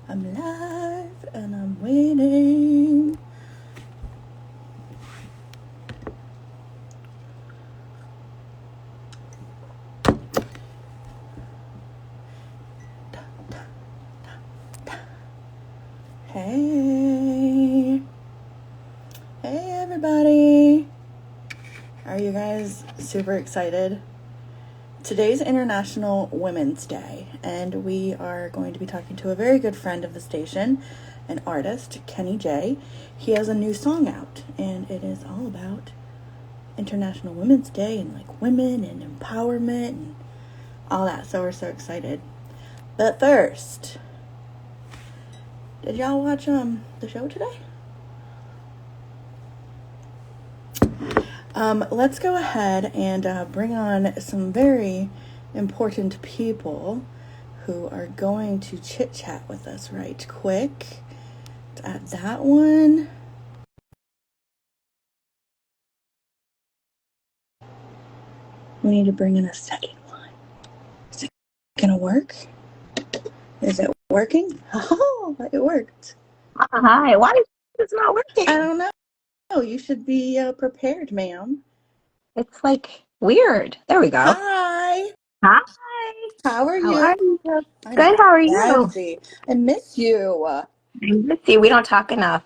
I'm live and I'm waiting. Hey. Hey, everybody. Are you guys super excited? Today's International Women's Day, and we are going to be talking to a very good friend of the station, an artist, Kenny J. He has a new song out, and it is all about International Women's Day and like women and empowerment and all that. So we're so excited. But first, did y'all watch the show today? Let's go ahead and bring on some very important people who are going to chit chat with us right quick. Add that one. We need to bring in a second one. Is it gonna work? Is it working? Oh, it worked. Hi, why is this not working? I don't know. You should be prepared, ma'am. It's like weird. There we go. Hi. Hi. How are How you? are you? I'm Good, how are you? Maggie. I miss you. I miss you. We don't talk enough.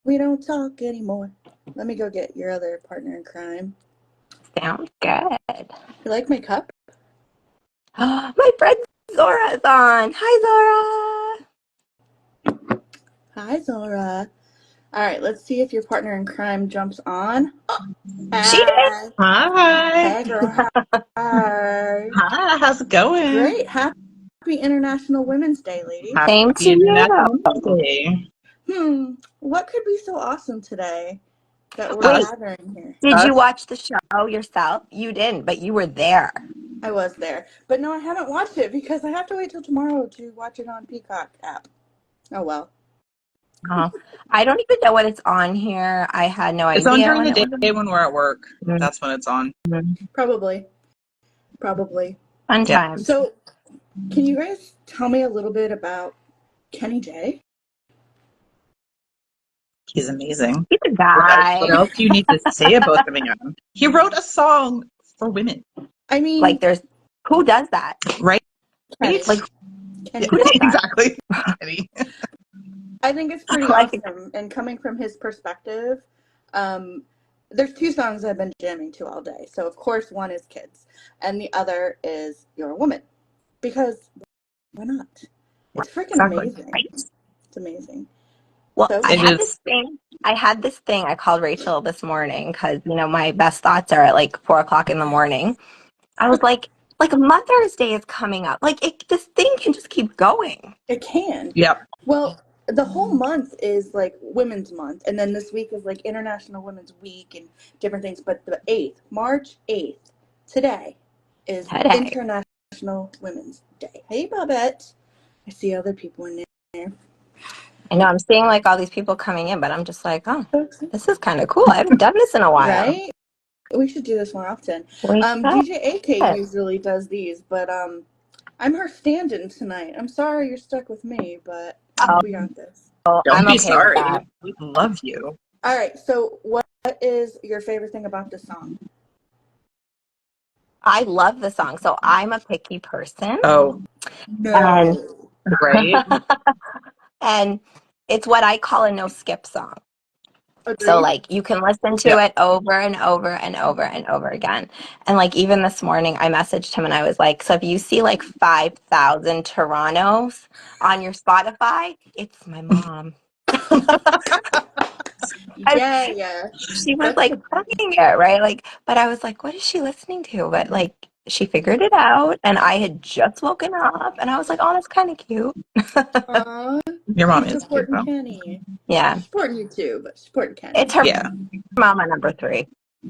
We don't talk anymore. Let me go get your other partner in crime. Sounds good. You like my cup? My friend Zora's on. Hi, Zora. Hi, Zora. All right, let's see if your partner in crime jumps on. Oh, She did. hi. Hi. Hey, girl. Hi. Hi, how's it going? Great. Happy International Women's Day, lady. Same Happy to International you. Women's Day. What could be so awesome today that we're Wait, gathering here? did you Us. watch the show yourself? You didn't, but you were there. I was there. But no, I haven't watched it because I have to wait till tomorrow to watch it on Peacock app. Oh, well. Oh, I don't even know when it's on here. I had no It's on idea during when the it was day when we're at work. on. That's when it's on. Probably. Fun Yeah. times. So, can you guys tell me a little bit about Kenny J? He's amazing. He's a What guy. else do you need to say about him? He wrote a song for women, I mean, Like, who does that? right? Kenny. Like, Kenny. who does that? Exactly. Kenny. I think it's pretty Like, awesome. And coming from his perspective, there's two songs I've been jamming to all day. So, of course, one is Kids, and the other is You're a Woman. Because why not? It's freaking exactly. amazing. Right? It's amazing. Well, So, I It had is. this thing. I called Rachel this morning because, my best thoughts are at like 4 o'clock in the morning. I was like Mother's Day is coming up. Like, this thing can just keep going. it can. Yep. Well, the whole month is like Women's Month, and then this week is like International Women's Week and different things. But the 8th, March 8th, today, is Today. International Women's Day. Hey, Babette. I see other people in there. I know I'm seeing like all these people coming in, but I'm just like, oh, Folks, this is kind of cool. I haven't done this in a while. right? We should do this more often. We DJ AK should. usually does these, but I'm her stand-in tonight. I'm sorry you're stuck with me, but we got this. Oh, Don't I'm be okay with sorry. that. We love you. All right, so what is your favorite thing about the song? I love the song. So I'm a picky person. Oh, And right. and it's what I call a no skip song. Agreed. So like you can listen to it over and over and over and over again. And like even this morning I messaged him and I was like, so if you see like 5,000 Torontos on your Spotify, it's my mom. Yeah. She was like playing it, right? Like, but I was like, what is she listening to? But like she figured it out and I had just woken up and I was like, oh, that's kind of cute. Your mom She's is supporting cute, Kenny. Yeah. She's supporting you too, but supporting Kenny. It's her Yeah. mama number 3.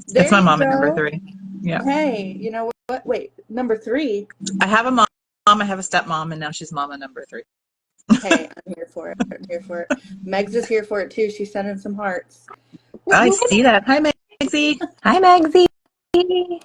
There It's my you mom go. at number 3. Yeah. Hey, you know what? Wait, number 3. I have a mom, I have a stepmom, and now she's mama number 3. Hey, I'm here for it. Megs is here for it too. She's sending some hearts. I see that. Hi, Maxie. Hi, Megsy.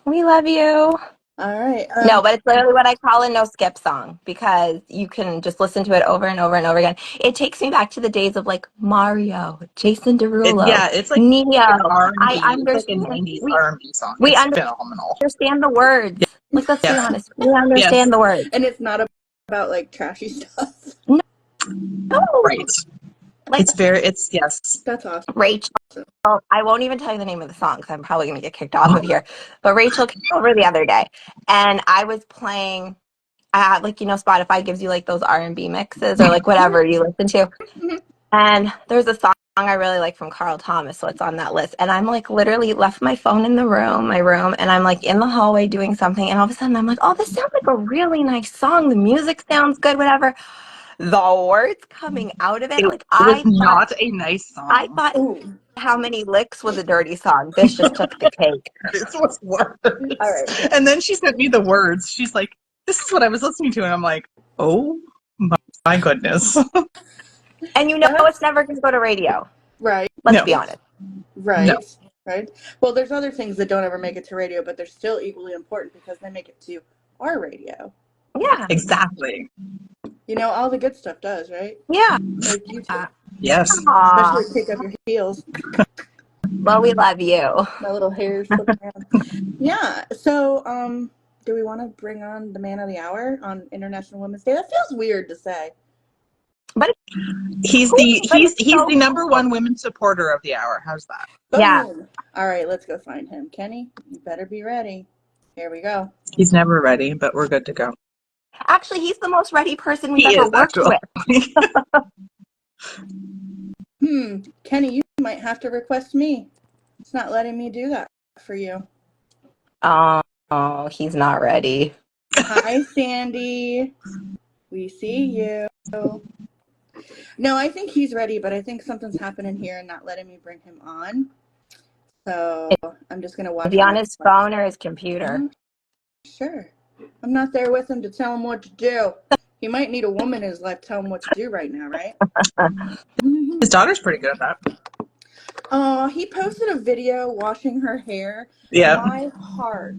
We love you. All right. No, but it's literally what I call a no skip song because you can just listen to it over and over and over again. It takes me back to the days of like Mario, Jason Derulo, It's like an Neo. I R&B. It's like a understand. 90s We R&B song. we It's phenomenal. understand the words. Like, let's be Yes. honest, we Yes. understand the words. And it's not about like trashy stuff. No, Right. like Yes. That's awesome. Rachel. I won't even tell you the name of the song because I'm probably gonna get kicked off of here. But Rachel came over the other day, and I was playing. Like Spotify gives you like those R&B mixes or like whatever you listen to. And there's a song I really like from Carl Thomas, so it's on that list. And I'm like literally left my phone in my room, and I'm like in the hallway doing something, and all of a sudden I'm like, oh, this sounds like a really nice song. The music sounds good, whatever. The words coming out of it, It like was not a nice I song. thought Ooh. how many licks was a dirty song. This just took the cake. This was worse. All right. And then she sent me the words. She's like, this is what I was listening to. And I'm like, oh my goodness. And it's never going to go to radio. Right. Let's No. be honest. No. Right. Well, there's other things that don't ever make it to radio, but they're still equally important because they make it to our radio. Yeah. Exactly. All the good stuff does, right? Yeah. Like you two. Yes. Especially pick up your heels. Well, we love you. My little hair flipping around. Yeah. So, do we want to bring on the man of the hour on International Women's Day? That feels weird to say. But he's the number one women supporter of the hour. How's that? Boom. Yeah. All right, let's go find him. Kenny, you better be ready. Here we go. He's never ready, but we're good to go. Actually, he's the most ready person we've He ever is, worked actually. with. Kenny, you might have to request me. It's not letting me do that for you. Oh, he's not ready. Hi, Sandy. We see you. No, I think he's ready, but I think something's happening here and not letting me bring him on. So I'm just going to watch. Is he on his phone or his computer? Sure. I'm not there with him to tell him what to do. He might need a woman in his life to tell him what to do right now, right? His daughter's pretty good at that. Oh, he posted a video washing her hair. Yeah. My heart.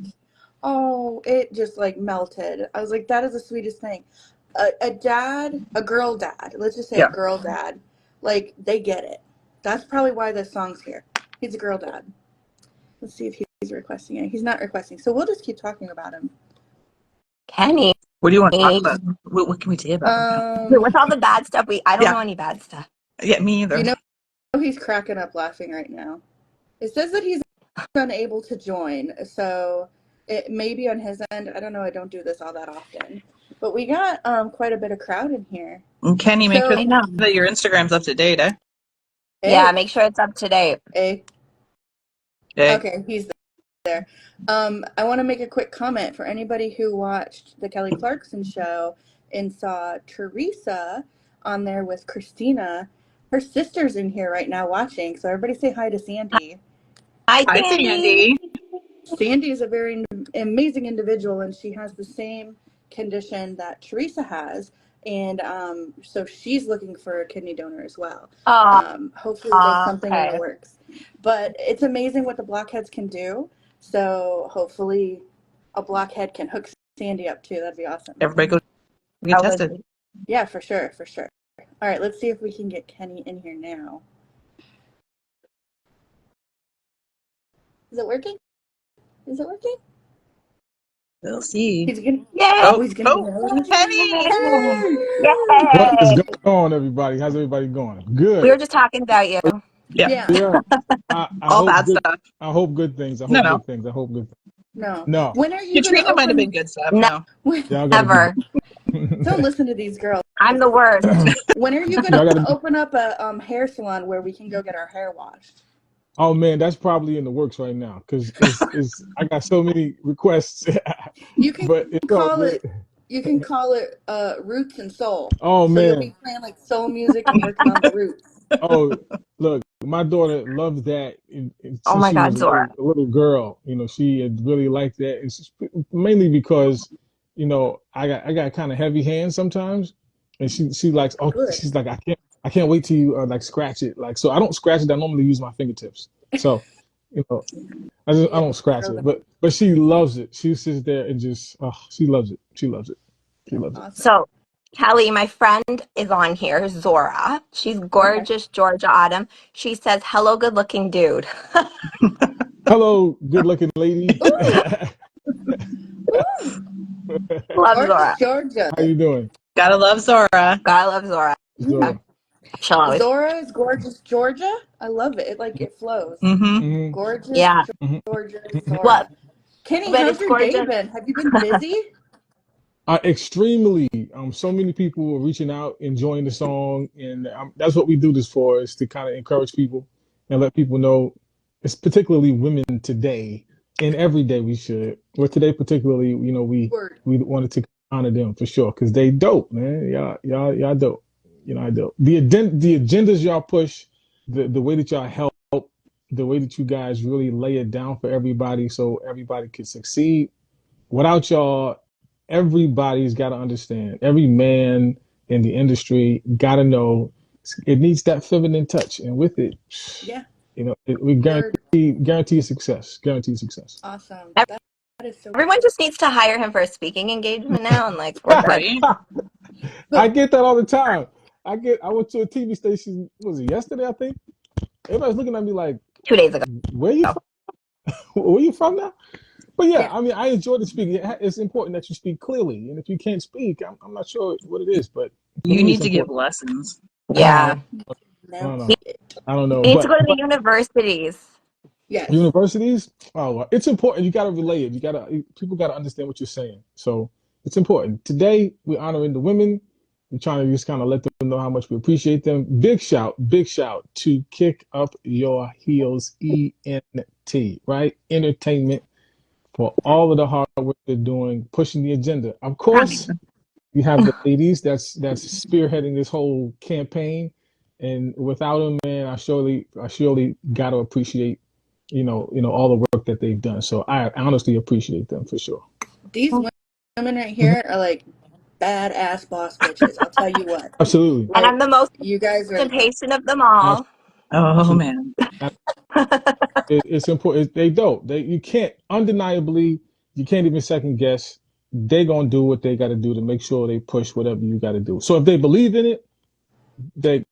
Oh, it just like melted. I was like, that is the sweetest thing. A girl dad, let's just say a girl dad, like they get it. That's probably why this song's here. He's a girl dad. Let's see if he's requesting it. He's not requesting, so we'll just keep talking about him. Kenny. What do you want to talk about? What can we say about him? With all the bad stuff, I don't know any bad stuff. Yeah, me either. He's cracking up laughing right now. It says that he's unable to join, so it may be on his end. I don't know. I don't do this all that often. But we got quite a bit of crowd in here. And Kenny, make sure that your Instagram's up to date, eh? Yeah, make sure it's up to date. Okay, he's there. I want to make a quick comment for anybody who watched the Kelly Clarkson show and saw Teresa on there with Christina. Her sister's in here right now watching, so everybody say hi to Sandy. Hi, Sandy. Sandy is a very amazing individual, and she has the same condition that Teresa has, and so she's looking for a kidney donor as well. Hopefully there's something in the works. But it's amazing what the blockheads can do, so hopefully a blockhead can hook Sandy up too. That'd be awesome. Everybody go get tested. Yeah, for sure. All right, let's see if we can get Kenny in here now. Is it working? We'll see. He's gonna. Kenny! What is going on, everybody? How's everybody going? Good. We were just talking about you. Yeah. All bad stuff. I hope good things. I hope good things. No. When are you? Katrina might have been good stuff. No. Never. Don't listen to these girls. I'm the worst. When are you going to open up a hair salon where we can go get our hair washed? Oh man, that's probably in the works right now because I got so many requests. You can call it. You can call it Roots and Soul. Oh man, you'll be playing like soul music and working on the roots. Oh, look, my daughter loves that. Since my God, Zora. A little girl, she had really liked that. It's mainly because, I got kind of heavy hands sometimes, and she likes. Oh, good. She's like, I can't wait till you like scratch it. Like, so I don't scratch it. I normally use my fingertips. So, You know, I Yeah. don't scratch it, but she loves it. She sits there and just she loves it. She loves it. She loves it. Awesome. So, Kelly, my friend is on here, Zora. She's gorgeous, Georgia Autumn. She says, "Hello, good-looking dude." Hello, good looking lady. Ooh, ooh. Love Gorgeous Zora. Georgia. How you doing, Gotta love Zora. God, I love Zora. Zora? She'll always. Zora is gorgeous Georgia. I love it. It flows. Mm-hmm. Mm-hmm. Gorgeous Yeah. Georgia What? Zora. Kenny, But how's it's your day gorgeous. been? Have you been busy? Extremely. So many people are reaching out, enjoying the song, and that's what we do this for, is to kind of encourage people and let people know. It's particularly women today, and every day we should. But today, particularly, Word. we wanted to honor them for sure because they dope, man. Y'all dope. I dope. The agendas y'all push, the way that y'all help, the way that you guys really lay it down for everybody, so everybody can succeed. Without y'all, everybody's got to understand. Every man in the industry got to know it needs that feminine touch, and with it, Yeah. we Word. guarantee success. Guarantee success. Awesome. That is so Everyone just needs to hire him for a speaking engagement now, and we're good. Right? I get that all the time. I went to a TV station. Was it yesterday? I think everybody's looking at me like, 2 days ago. "Where you from? Where you from now?" But yeah, Yeah. I mean, I enjoy the speaking. It's important that you speak clearly, and if you can't speak, I'm not sure what it is, but for You me, it's need to give important. lessons. Yeah. I don't No. know. I don't know, You need to go to the but universities. Yes. universities, it's important. You got to relay it. People got to understand what you're saying. So it's important. Today we're honoring the women. We're trying to just kind of let them know how much we appreciate them. Big shout to Kick Up Your Heels ENT, right? Entertainment, for all of the hard work they're doing, pushing the agenda. Of course, you have the ladies that's spearheading this whole campaign, and without them, man, I surely got to appreciate all the work that they've done. So I honestly appreciate them for sure. These women right here are like badass boss bitches. I'll tell you what. Absolutely, And I'm the most You guys are impatient of them all. Oh, absolutely. man. It's important. They don't. You can't undeniably. You can't even second guess. They gonna do what they got to do to make sure they push whatever you got to do. So if they believe in it, they're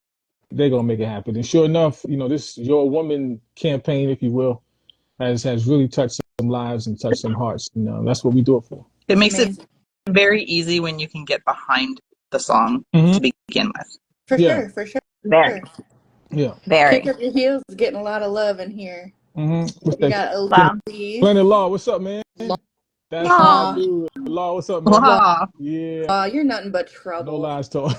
gonna make it happen. And sure enough, this Your Woman campaign, if you will, has really touched some lives and touched some hearts. And that's what we do it for. It It's makes it amazing. very easy when you can get behind the song Mm-hmm. to begin with. For Yeah, sure, for sure. Very, yeah. Kick very. Up Your Heels is getting a lot of love in here. Mm-hmm. What's You that? got Well, Elise. Planet Law, what's up, man? That's my aw. dude. Law, what's up, man? Law, Wow. Yeah, you're nothing but no trouble. lies told.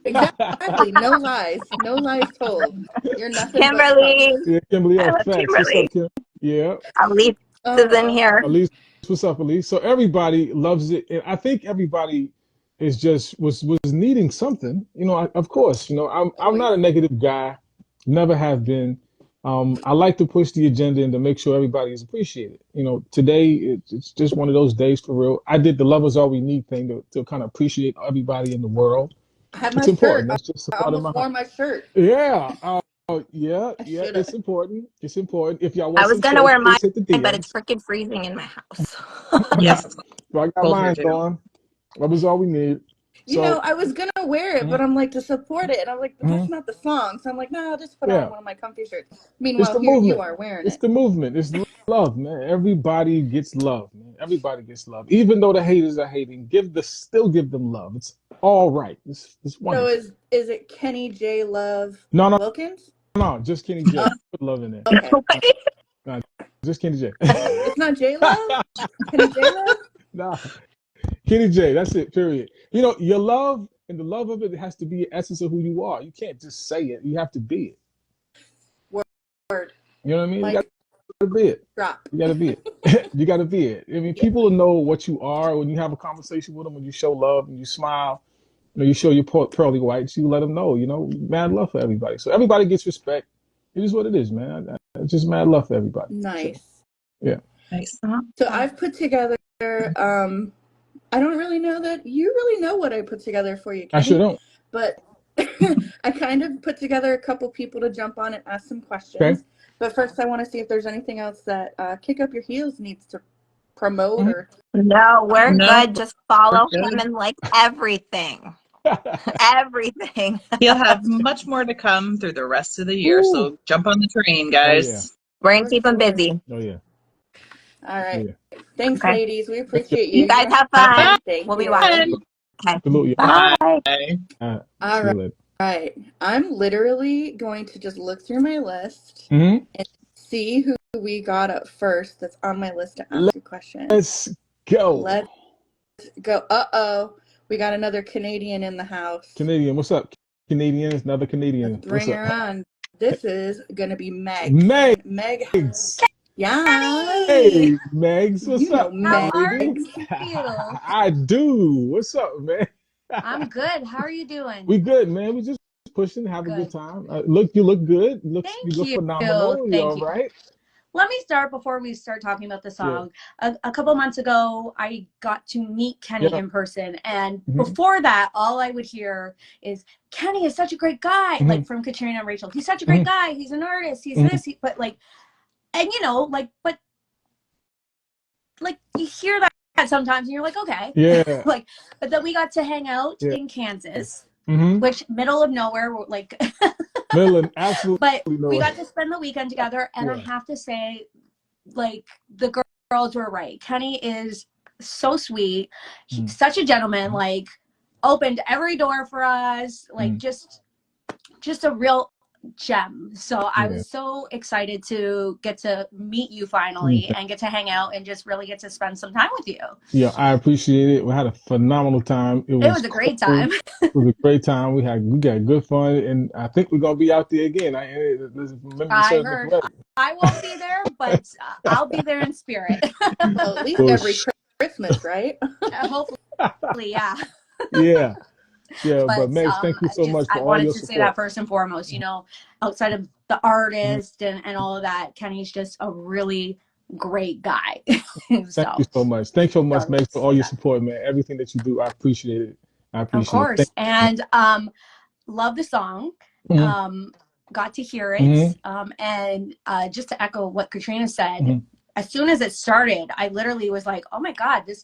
Exactly. No lies. No lies told. You're nothing but trouble. Kimberly. Yeah, Kimberly, I yeah, love facts. What's up, Kimberly. Kim? Yeah, Elise is in Oh, here. Elise, what's up, Elise? So everybody loves it, and I think everybody is just was needing something. Of course, I'm always. not a negative guy, never have been. I like to push the agenda and to make sure everybody is appreciated. Today it's just one of those days for real. I did the "Love Is All We Need" thing to kind of appreciate everybody in the world. I have It's my shirt. important. That's just a I part of my almost heart. wore my shirt. Yeah. Yeah. I Yeah. should have. It's important. It's important. If y'all I want was some gonna shirts, wear mine, please hit the but it's DMs. freaking freezing in my house. Yes, it's So I got cold here mine too. on. That was all we need. So, I was gonna wear it, but mhm, I'm like to support it, and I'm like, but that's mhm, not the song. So I'm like, no, I'll just put on yeah, one of my comfy shirts. it's Meanwhile, the here you movement. are wearing It's it. the movement. It's love, man. Everybody gets love, man. Everybody gets love. Even though the haters are hating, still give them love. It's all right. It's So wonderful. is it Kenny J Love No, no, Wilkins? no. Just Kenny J. Oh, Put love in there. okay. No, just Kenny J. It's not J Love. Kenny J Love. Nah, Kenny J. That's it. Period. Your love and the love of it has to be the essence of who you are. You can't just say it. You have to be it. Word. You know what I mean? You got Like to be it. drop. You got to be it. You got to be it. I mean, Yeah. people will know what you are when you have a conversation with them, when you show love and you smile, you show your pearly whites, you let them know, mad love for everybody. So everybody gets respect. It is what it is, man. Just mad love for everybody. So, Nice. yeah. Nice. So I've put together. I don't really know that you really know what I put together for you, I sure Kenny, don't. but I kind of put together a couple people to jump on and ask some Okay. questions. But first, I want to see if there's anything else that Kick Up Your Heels needs to promote or. No, we're No, good. Just we're follow him good. and like everything. Everything. He'll have much more to come through the rest of the year, Ooh. so jump on the train, Oh yeah. guys. We're going to keep him busy. Oh yeah. All right. Yeah. Thanks, Okay. ladies. We Thank you. appreciate you. You guys You have Have fun. thank We'll be you. watching. fun. Okay. Salute you. Bye. Bye. All See you right. later. Right. I'm literally going to just look through my list Mm-hmm. and see who we got up first that's on my list to ask a question. Let's go. Let's go. Uh-oh. We got another Canadian in the house. Canadian, what's up? Canadians, another Canadian. Let's bring What's her up? on. This is going to be Meg. Megs. And Meg, yeah. Hey, Megs, what's You know up, How Meg. are lady? you? I do. What's up, man? I'm good. How are you doing? We good, man. We just pushing, have a good Good. time. You look good. You Thank look you. phenomenal. You Thank all you. right? Let me start before we start talking about the Yeah. song. A couple months ago, I got to meet Kenny Yeah. in person. And Mhm. before that, all I would hear is, Kenny is such a great guy, Mhm. like from Katrina and Rachel. He's such a great Mhm. guy. He's an artist. He's Mhm. this. But like, and you know, but like you hear that sometimes and you're like, okay. Yeah. Like, but then we got to hang out Yeah. in Kansas, Mm-hmm. which middle of nowhere, like Millen, absolutely. but No. we got to spend the weekend together, and Yeah. I have to say, like, the girls were right. Kenny is so sweet. He's such a gentleman, like opened every door for us, like just a real gem. So I Yeah. was so excited to get to meet you finally and get to hang out and just really get to spend some time with you. Yeah, I appreciate it. We had a phenomenal time. It was a great time. It was a great time. We got good fun, and I think we're gonna be out there again. Remember to I serve heard. ready. I won't be there, but I'll be there in spirit. Well, at least Well, every Christmas, right? Hopefully, yeah. yeah, yeah. But But Megs, thank you so much for I all wanted your to say that support. first and foremost. You know, outside of the artist and all of that, Kenny's just a really great guy. Thank you So so much. Thanks so much, Megs, for all your yeah, support, man. Everything that you do, I appreciate it. I of appreciate it. course. And love the song. Mhm. Got to hear it. Mhm. And just to echo what Katrina said, Mhm. as soon as it started, I literally was like, oh my God, this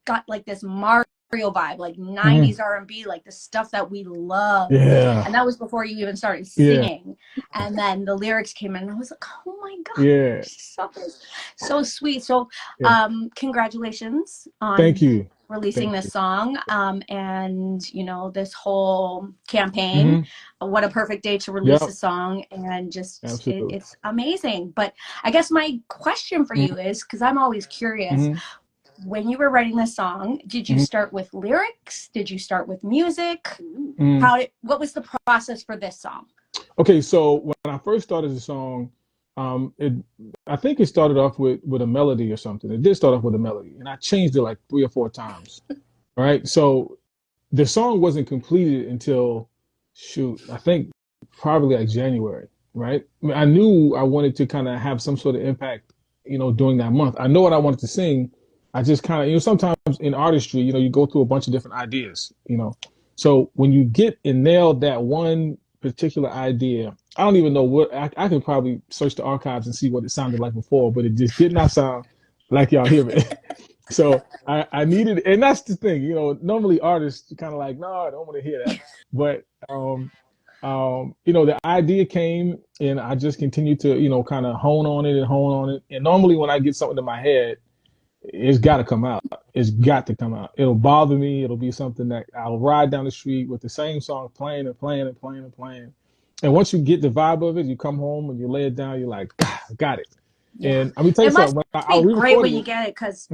got like this Mario vibe, like 90s R&B, like the stuff that we love. Yeah. And that was before you even started Yeah. singing. And then the lyrics came in and I was like, oh my God, Yeah. so sweet. So Yeah. congratulations on Thank you. releasing Thank this you. song, and you know, this whole campaign. What a perfect day to release Yep. a song, and just Absolutely. it's amazing. But I guess my question for you is, because I'm always curious, when you were writing this song, did you start with lyrics? Did you start with music? What was the process for this song? Okay, so when I first started the song, I think it started off with a melody or something. It did start off with a melody, and I changed it like 3 or 4 times. Right, so the song wasn't completed until, shoot, I think probably like January. Right, I mean, I knew I wanted to kind of have some sort of impact, during that month. I know what I wanted to sing. I just kind of, sometimes in artistry, you go through a bunch of different ideas. So when you get and nail that one particular idea, I don't even know what I can probably search the archives and see what it sounded like before, but it just did not sound like y'all hear it. So I needed, and that's the thing, normally artists kind of like, no, I don't want to hear that. But the idea came and I just continued to, kind of hone on it and hone on it. And normally when I get something in my head, it's got to come out. It's got to come out. It'll bother me. It'll be something that I'll ride down the street with the same song playing and playing and playing and playing. And once you get the vibe of it, you come home and you lay it down. You're like, ah, got it. Yeah. And I'm gonna tell you It must something. I be great re-recorded when you it. get it, because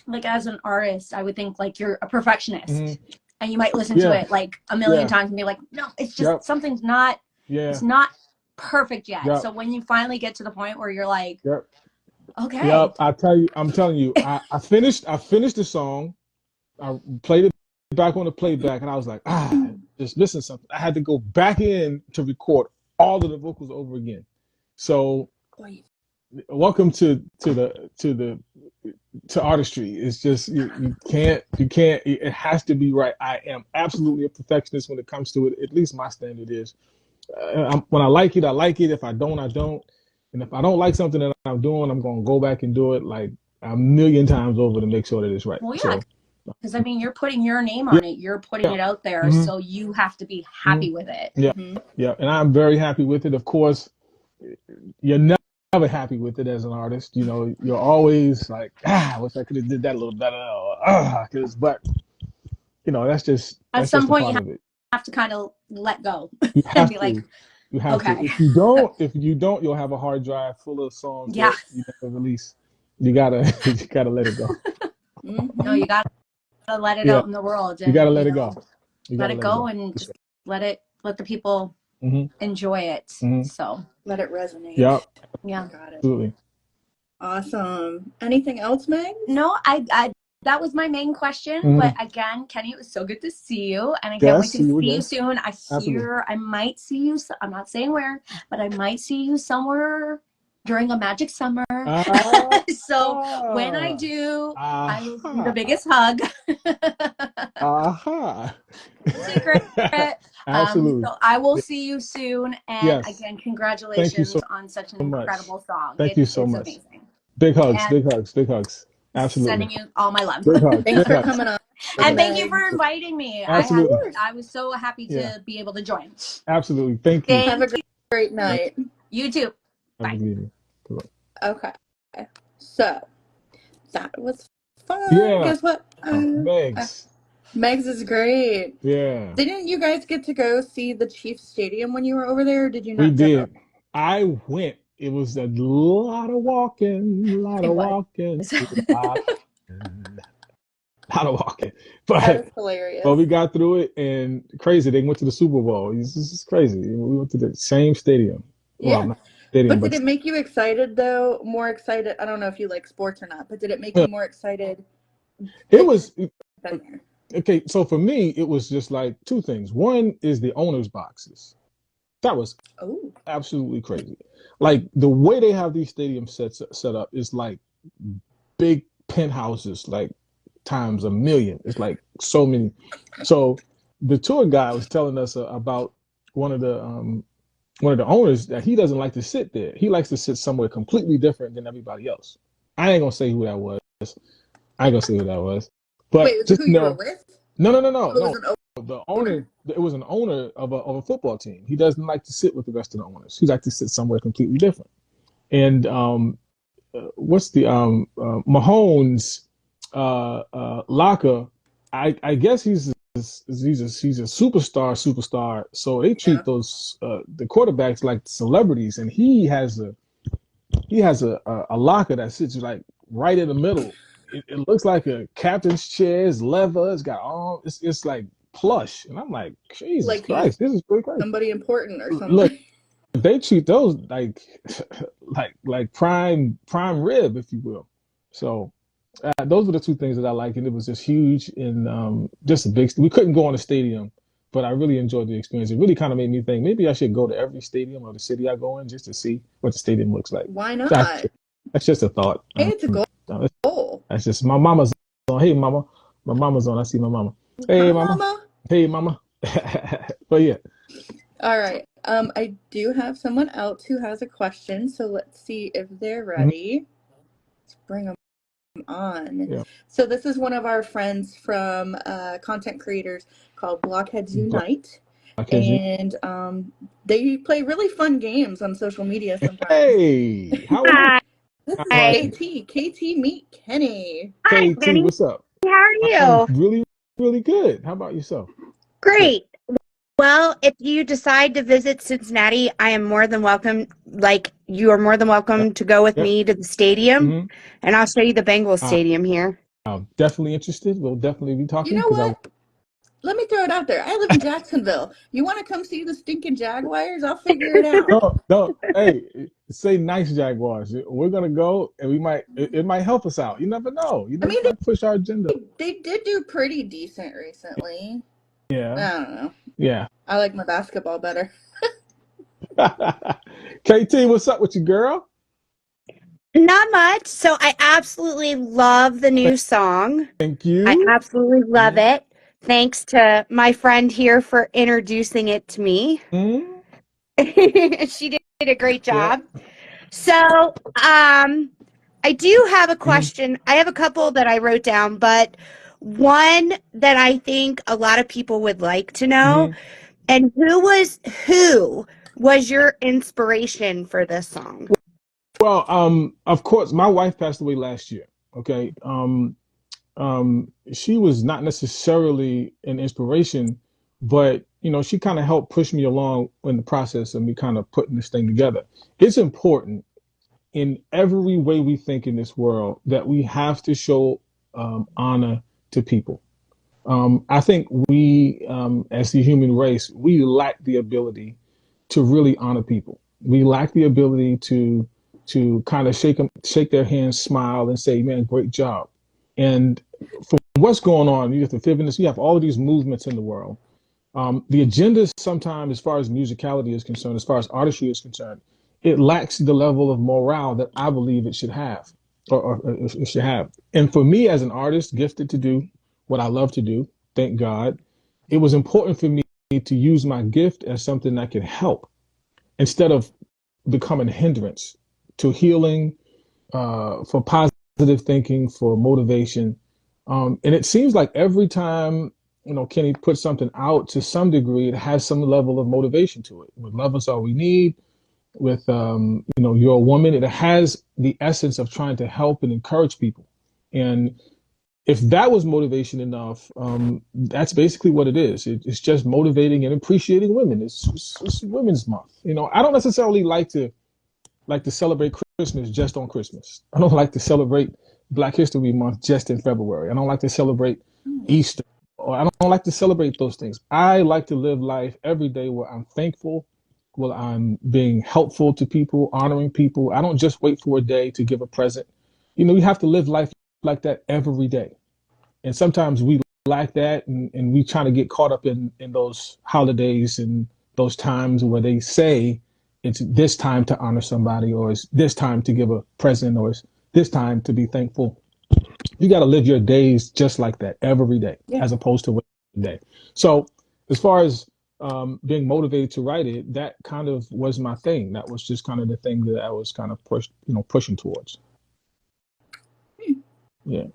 like as an artist, I would think like you're a perfectionist, and you might listen to Yeah. it like a million Yeah. times and be like, no, it's just Yep. something's not. Yeah. It's not perfect yet. Yep. So when you finally get to the point where you're like, Yep. okay, Yep. I'm telling you, I finished the song. I played it back on the playback, and I was like, just listen to something. I had to go back in to record all of the vocals over again. So welcome to artistry. It's just you can't. It has to be right. I am absolutely a perfectionist when it comes to it. At least my standard is. When I like it, I like it. If I don't, I don't. And if I don't like something that I'm doing, I'm going to go back and do it like a million times over to make sure that it's right. Well, yeah, So, because I mean, you're putting your name yeah, on it. You're putting it out there, mhm, so you have to be mhm, happy with it. yeah, yeah. And I'm very happy with it. Of course, you're never happy with it as an artist. You know, you're always like, I wish I could have did that a little better. Or, but you know, At that's some just a point, part you of it. have to kind of let go You and have be like, to. You have to. okay, If you don't, you'll have a hard drive full of songs yeah, that you never release. You gotta, you gotta let it go. no, you gotta let it Yeah, out in the world, you and gotta let it go. You let gotta it let it go, go. and For just sure. let the people enjoy it. So Let it resonate. Yep, yeah. Got it. absolutely. Awesome. Anything else, Meg? No, I that was my main question. But again, Kenny, it was so good to see you, and I can't wait Yes, to see you see you again. soon. Absolutely. I might see you. I'm not saying where, but I might see you somewhere during a magic summer. Ah, So when I do, I will give you the aha, biggest hug. aha. Secret. Absolutely. So I will Yeah. see you soon. And Yes. again, Thank you congratulations so on such an much. incredible song. Thank you so It's much. amazing. Big hugs, And big hugs, big hugs. Absolutely. sending you all my love. Big hugs, Thanks big for hugs. coming on, And Okay. thank you Meg. for inviting me. Absolutely. I was so happy Yeah. to be able to join. Absolutely. Thank you. Have a Thank you. great night. You too. Have a Bye. good evening. Goodbye. Okay. So that was fun. Yeah. Guess what? Megs. Meg's is great. Yeah. Didn't you guys get to go see the Chiefs Stadium when you were over there? Or did you We not go? did. I went. It was a lot of walking, a lot It of was. walking, a lot of walking. That is But hilarious. we got through it and crazy. They went to the Super Bowl. This is crazy. We went to the same stadium. Well, Yeah. not stadium, But did but it make you excited though? More excited? I don't know if you like sports or not, but did it make yeah, you more excited it that was you've been there? okay. So for me, it was just like two things. One is the owners' boxes. That was Oh, absolutely crazy. Like the way they have these stadiums set up is like big penthouses, like times a million. It's like so many. So the tour guy was telling us about one of the um, one of the owners that he doesn't like to sit there. He likes to sit somewhere completely different than everybody else. I ain't gonna say who that was. I ain't gonna say who that was. wait, But was it just who you were know, with? no, Oh, it was no. an The owner. owner, it was an owner of a football team. He doesn't like to sit with the rest of the owners. He likes to sit somewhere completely different. And what's the Mahomes locker? I guess he's a superstar. So they Yeah. treat those the quarterbacks like celebrities, and he has a locker that sits like right in the middle. It looks like a captain's chair. It's leather. It's got all. It's like plush, and I'm like, Jesus Like he's Christ, this is pretty crazy. somebody important or Look, something. they treat those like like prime rib, if you will. So those were the two things that I liked, and it was just huge and just a big. We couldn't go on the stadium, but I really enjoyed the experience. It really kind of made me think maybe I should go to every stadium or the city I go in just to see what the stadium looks like. Why That's, not? that's just a thought. Hey, it's a goal. That's just my mama's on. Hey, mama, my mama's on. I see my mama. Hey, Hi, mama. Mama. Hey, mama. But yeah. All right. I do have someone else who has a question, so let's see if they're Mhm. ready. Let's bring them on. Yeah. So this is one of our friends from content creators called Blockheads Unite, and they play really fun games on social media sometimes. Hey, how are you? Hi. This is How are you? KT. KT, meet Kenny. Hi, KT, Penny. what's up? How are I'm you? really, really good. How about yourself? Great. Well, if you decide to visit Cincinnati, I am more than welcome. Like, you are more than Yep. welcome to go with Yep. me to the stadium, Mm-hmm. and I'll show you the Bengals stadium here. I'm definitely interested. We'll definitely be You talking know because I. what? Let me throw it out there. I live in Jacksonville. You want to come see the stinking Jaguars? I'll figure it out. No, no. Hey, say nice Jaguars. We're gonna go, and we might. It might help us out. You never know. You I know, mean, might push our agenda. they did do pretty decent recently. Yeah. I don't know. Yeah. I like my basketball better. KT, what's up with you, girl? Not much. So I absolutely love the new song. Thank I you. absolutely love it. Thanks to my friend here for introducing it to me. Mm-hmm. She did a great Yeah. job. So, I do have a question. I have a couple that I wrote down, but one that I think a lot of people would like to know, and who was your inspiration for this song? Well, of course, my wife passed away last year. Okay. She was not necessarily an inspiration, but she kind of helped push me along in the process of me kind of putting this thing together. It's important in every way we think in this world that we have to show honor to people. I think we, as the human race, we lack the ability to really honor people. We lack the ability to kind of shake their hands, smile, and say, "Man, great job." And from what's going on, you have the feminists, you have all of these movements in the world. The agenda sometimes, as far as musicality is concerned, as far as artistry is concerned, it lacks the level of morale that I believe it should have, or it should have. And for me, as an artist, gifted to do what I love to do, thank God, it was important for me to use my gift as something that could help instead of becoming a hindrance to healing, for positive thinking, for motivation. And it seems like every time Kenny puts something out, to some degree, it has some level of motivation to it. With Love Is All We Need, with You're a Woman, it has the essence of trying to help and encourage people. And if that was motivation enough, that's basically what it is. It's just motivating and appreciating women. It's Women's Month. I don't necessarily like to celebrate Christmas just on Christmas. I don't like to celebrate Black History Month just in February. I don't like to celebrate Easter, or I don't like to celebrate those things. I like to live life every day where I'm thankful, where I'm being helpful to people, honoring people. I don't just wait for a day to give a present. You have to live life like that every day. And sometimes we lack that, and we try to get caught up in those holidays and those times where they say it's this time to honor somebody, or it's this time to give a present, or it's this time to be thankful. You got to live your days just like that every day, as opposed to one day. So as far as being motivated to write it, that kind of was my thing. That was just kind of the thing that I was kind of pushing towards. Yeah.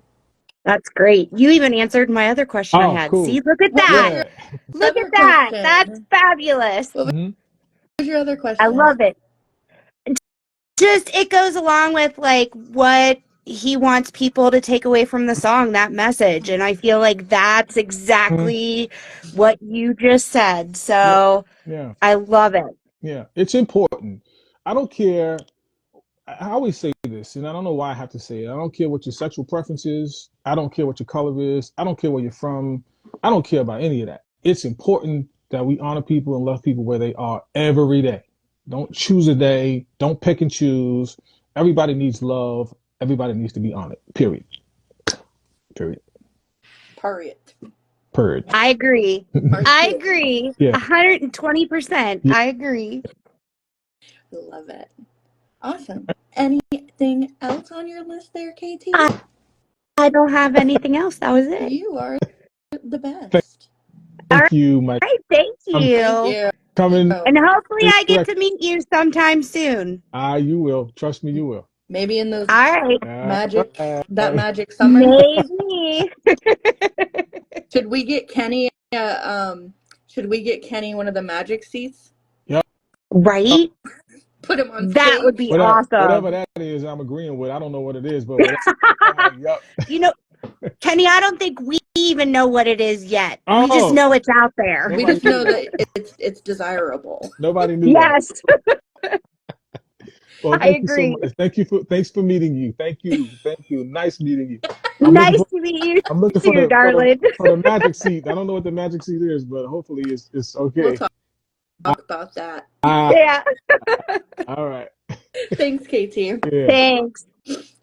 That's great. You even answered my other question I had. Cool. See, look at that. Yeah. Look at that. That's fabulous. What was your other question? I love it. Just, it goes along with like what he wants people to take away from the song, that message. And I feel like that's exactly what you just said. So Yeah. I love it. Yeah. It's important. I don't care. I always say this, and I don't know why I have to say it. I don't care what your sexual preference is. I don't care what your color is. I don't care where you're from. I don't care about any of that. It's important that we honor people and love people where they are every day. Don't choose a day. Don't pick and choose. Everybody needs love. Everybody needs to be honored. Period. Period. Period. Period. I agree. I agree. Yeah. 120%. Yeah. I agree. Love it. Awesome. Anything else on your list there, KT? I don't have anything else. That was it. You are the best. Thank you, Mike. All right, thank you. Thank you. Coming. And hopefully I get to meet you sometime soon. You will. Trust me, you will. Maybe in those that magic summer. Maybe. Should we get Kenny one of the magic seats? Yep. Right? Put him on that stage. Would be awesome. Whatever that is, I'm agreeing with. I don't know what it is, but whatever. Yep. Kenny, I don't think we even know what it is yet. We just know it's out there. We just know that it's desirable. Nobody knew that. Well, I agree. You so much. Thanks for meeting you. Thank you. Nice meeting you. Nice to meet you. I'm looking for the magic seat. I don't know what the magic seat is, but hopefully it's okay. We'll talk about that. Yeah. All right. Thanks, KT. Yeah. Thanks.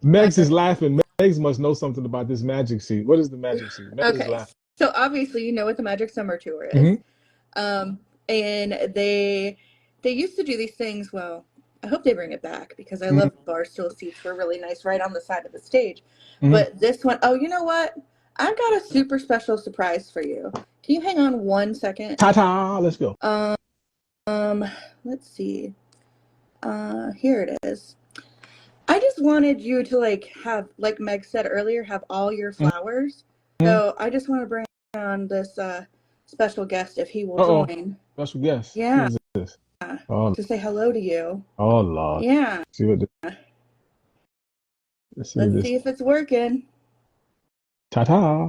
Megs is laughing. Megs must know something about this magic seat. What is the magic seat? Megs is Okay. laughing. So obviously you know what the Magic Summer Tour is. Mm-hmm. And they used to do these things. Well, I hope they bring it back because I love barstool seats. Were really nice right on the side of the stage. But this one, you know what? I've got a super special surprise for you. Can you hang on 1 second? Ta-ta! Let's go. Let's see. Here it is. I just wanted you to like have, like Meg said earlier, have all your flowers. So I just want to bring on this special guest if he will join. Special guest. Yeah. Who is this? Oh, To say hello to you. oh Lord. Yeah. See what let's see if it's working. Ta-ta.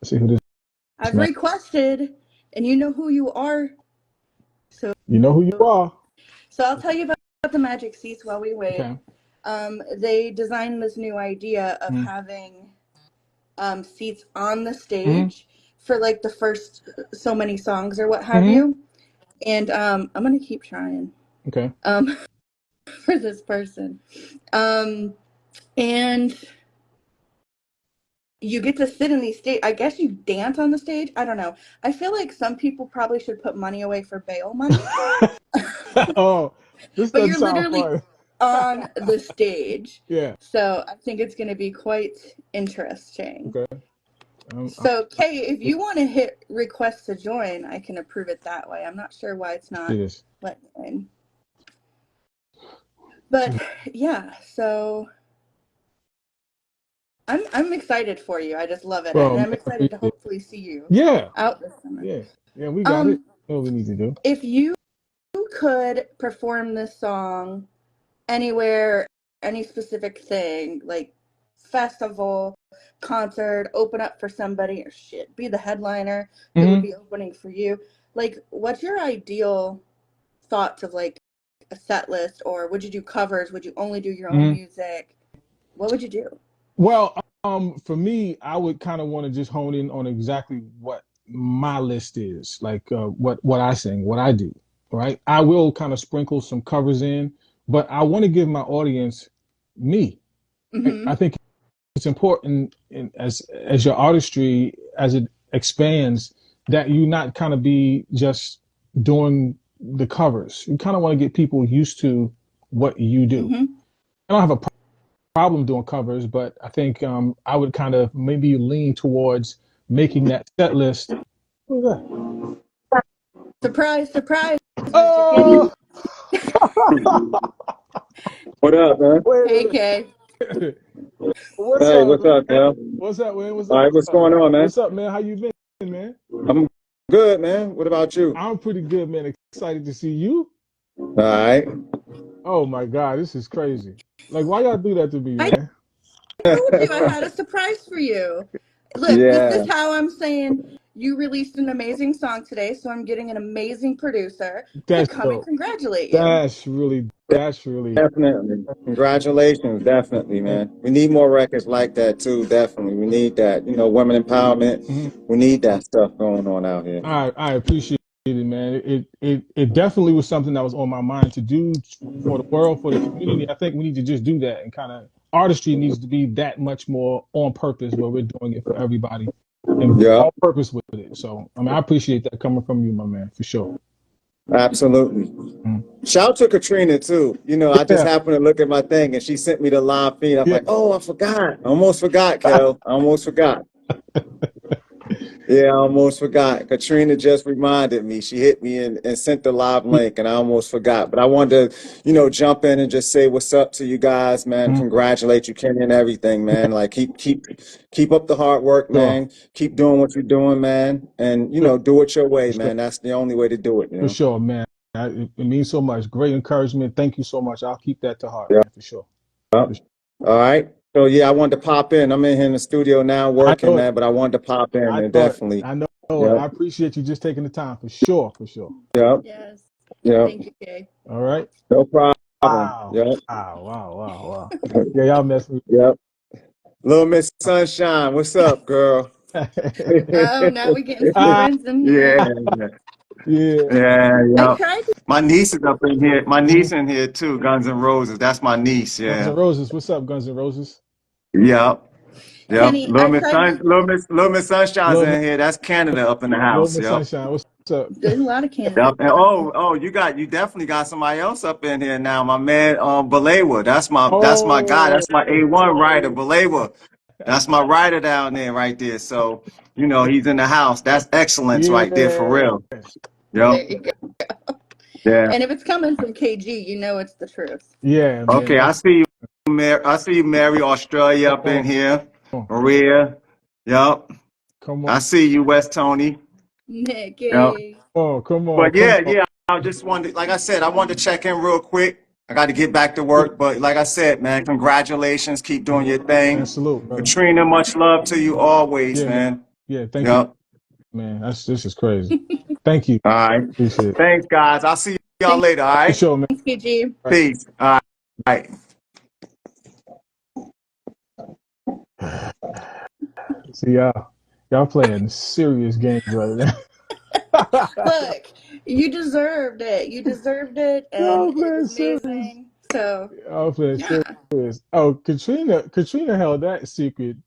Let's see who this I've requested, and you know who you are. So you know who you are. So I'll tell you about the magic seats while we wait. Okay. They designed this new idea of having seats on the stage for like the first so many songs or what have you. And I'm gonna keep trying. Okay. For this person. And you get to sit in these stage. I guess you dance on the stage. I don't know. I feel like some people probably should put money away for bail money. Oh, this but doesn't you're sound literally fun. on the stage. Yeah. So I think it's going to be quite interesting. Okay. So Kay, if you want to hit request to join, I can approve it that way. I'm not sure why it's not letting in. But yeah, so I'm excited for you. I just love it. And I'm excited to hopefully see you out this summer. Yeah, we got it. What we need to do. If you could perform this song anywhere, any specific thing, like festival, concert, open up for somebody, or be the headliner who would be opening for you. Like, what's your ideal thoughts of like a set list, or would you do covers? Would you only do your own music? What would you do? Well, for me, I would kind of want to just hone in on exactly what my list is, like what I sing, what I do, right? I will kind of sprinkle some covers in, but I want to give my audience me. I think it's important as your artistry, as it expands, that you not kind of be just doing the covers. You kind of want to get people used to what you do. I don't have a problem doing covers, but I think I would kind of maybe lean towards making that set list. Who's that? Surprise, surprise, oh! What up, man? Hey, Kay. What's up? What's up, Cal? What's up, man? What's up? All right, what's going on, man? What's up, man? How you been, man? I'm good, man. What about you? I'm pretty good, man. Excited to see you. All right. Oh my God, this is crazy. Like, why y'all do that to me, man? I told you I had a surprise for you. Look, this is how I'm saying you released an amazing song today, so I'm getting an amazing producer to come and congratulate you. That's really definitely. Congratulations, definitely, man. We need more records like that too. Definitely, we need that. You know, women empowerment. We need that stuff going on out here. I appreciate it, man. It definitely was something that was on my mind to do for the world, for the community. I think we need to just do that, and kind of artistry needs to be that much more on purpose, where we're doing it for everybody and on purpose with it. So I mean, I appreciate that coming from you, my man, for sure. Absolutely. Shout out to Katrina too. You know, I just happened to look at my thing and she sent me the live feed. I'm like, oh, I forgot. I almost forgot, Kel. I almost forgot. Yeah, I almost forgot. Katrina just reminded me. She hit me and sent the live link, and I almost forgot. But I wanted to, you know, jump in and just say what's up to you guys, man. Congratulate you, Kenny, and everything, man. Like keep up the hard work, man. Keep doing what you're doing, man. And you know, do it your way, man. That's the only way to do it. You know? For sure, man. It means so much. Great encouragement. Thank you so much. I'll keep that to heart, man, for sure. All right. So yeah, I wanted to pop in. I'm in here in the studio now working, man, but I wanted to pop in and definitely. I know. I appreciate you just taking the time for sure. Yep. Yes. Yep. Thank you, Kay. All right. No problem. Wow. Yep. Wow. Yeah, y'all mess with me. Yep. Little Miss Sunshine, what's up, girl? Oh, now we getting some friends in here. Yeah. My niece is up in here. My niece in here too. Guns N' Roses. That's my niece. Yeah. Guns N' Roses. What's up, Guns N' Roses? Yep. Kenny, Little Miss Sunshine's in here. That's Canada up in the house. Little Miss Sunshine. What's up? There's a lot of Canada. And you definitely got somebody else up in here now. My man, Balewa. That's my guy. That's my A1 writer, Balewa. That's my writer down there, right there. So, you know, he's in the house. That's excellence right there, for real. Yep. There you go. Yeah. And if it's coming from KG, you know it's the truth. Yeah. Man. Okay, I see you. Mary Australia up in here. on. Maria. Yep. Come I on. see you, West Tony. Yep. Nikki. Oh, come on. But Come on. yeah. I just wanted, like I said, I wanted to check in real quick. I got to get back to work, but like I said, man, congratulations. Keep doing your Man, thing. salute, brother. Katrina, much love to you always, Yeah, man. man. Yeah, thank you, Yep. man. This is crazy. Thank you. All right. Appreciate it. Thanks, guys. I'll see y'all later. All Good right. show, man. Thanks, KG. All Peace. All right. See y'all playing serious games right now. Look, you deserved it. You deserved it, and Y'all it playing was serious. amazing. So, Y'all playing yeah, serious. Oh, Katrina held that secret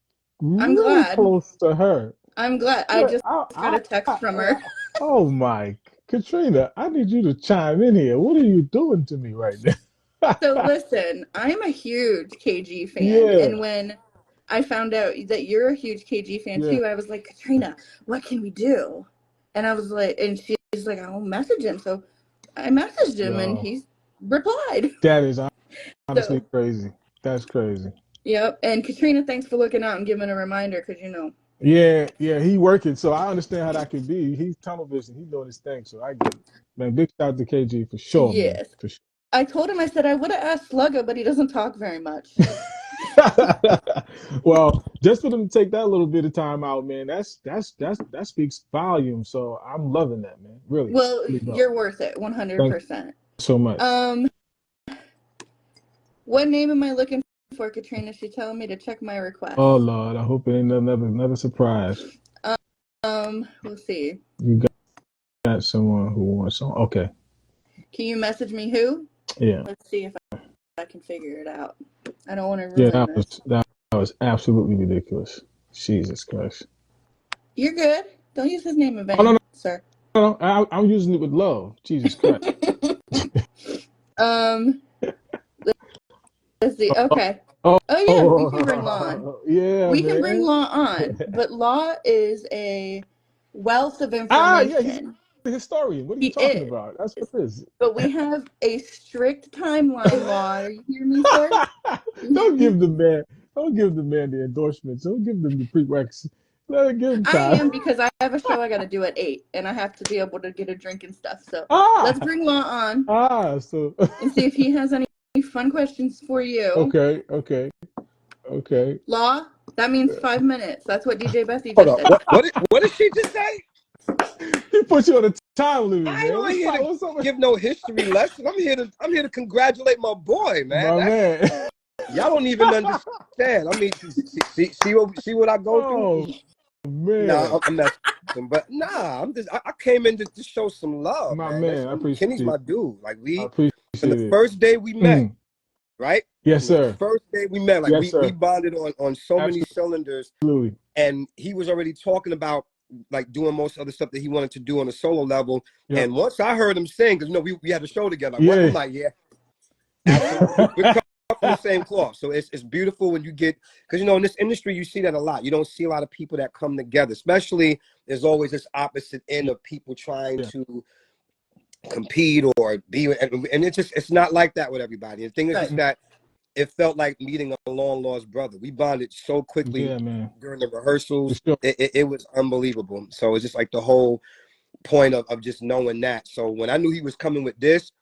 I'm really glad. close to her. I'm glad. I Look, just got a text from her. oh my, Katrina, I need you to chime in here. What are you doing to me right So now? listen, I'm a huge KG fan, Yeah, and when I found out that you're a huge KG fan yeah. too, I was like, Katrina, what can we do? And I was like, and she's like, I'll message him. So I messaged him, and Yo, he replied. that is honestly So, crazy. That's crazy. yep. And Katrina, thanks for looking out and giving a reminder, because Yeah, he working, so I understand how that could be. He's tunnel vision. He doing his thing, so I get it. Man, big shout out to KG for sure, man. yes. For sure. I told him, I said I would have asked Sluggo, but he doesn't talk very much. Well, just for them to take that little bit of time out, man, that speaks volumes. So I'm loving that, man. Really, Well, really love. you're worth it, Thank 100%. you so much. What name am I looking for, Katrina? She's telling me to check my request. Oh Lord, I hope it ain't another surprise. We'll see. You got someone who wants some. Okay. Can you message me who? Yeah. Let's see if I can figure it out. I don't want to Yeah, ruin this. that was absolutely ridiculous. Jesus Christ. You're good. Don't use his name in Oh vain, sir. no, I'm using it with love. Jesus Christ. Let's see. Okay. Oh, Oh yeah, we can bring Law on. yeah, We can bring man. Law on, but Law is a wealth of Yeah, he's information. a historian. What are He you talking is. about? That's what it is. But we have a strict timeline, Law. Are you hearing me, sir? You hear Don't me? give the man the endorsements. Don't give them the prereqs. Let him give him I time. am, because I have a show I got to do at 8, and I have to be able to get a drink and stuff. So let's bring Law on So and see if he has any fun questions for you. okay. Law, that means 5 minutes. That's what DJ Bessie Hold just up. said. What did she just say? He put you on a time limit, I ain't man. on here What's up to with give no history lesson. I'm here to congratulate my boy, man. my man? Y'all don't even understand. I mean, see what I go through. Oh man, Nah, I'm messing. But nah, I came in to show some love, my man. man. I appreciate Kenny's my it. dude. Like I appreciate from the it. first day we met, right? Yes, From the sir. first day we met, like Yes, we sir. bonded on so many cylinders. Absolutely. And he was already talking about like doing most of the stuff that he wanted to do on a solo level. Yep. And once I heard him sing, because we had a show together, Yeah. I'm like, yeah, absolutely. We're cut from the same cloth. So it's beautiful when you get, because in this industry you see that a lot. You don't see a lot of people that come together, especially there's always this opposite end of people trying to compete or be, and it's not like that with everybody. The thing is just that it felt like meeting a long lost brother. We bonded so quickly during the rehearsals. Sure. It was unbelievable. So it's just like the whole point of just knowing that. So when I knew he was coming with this,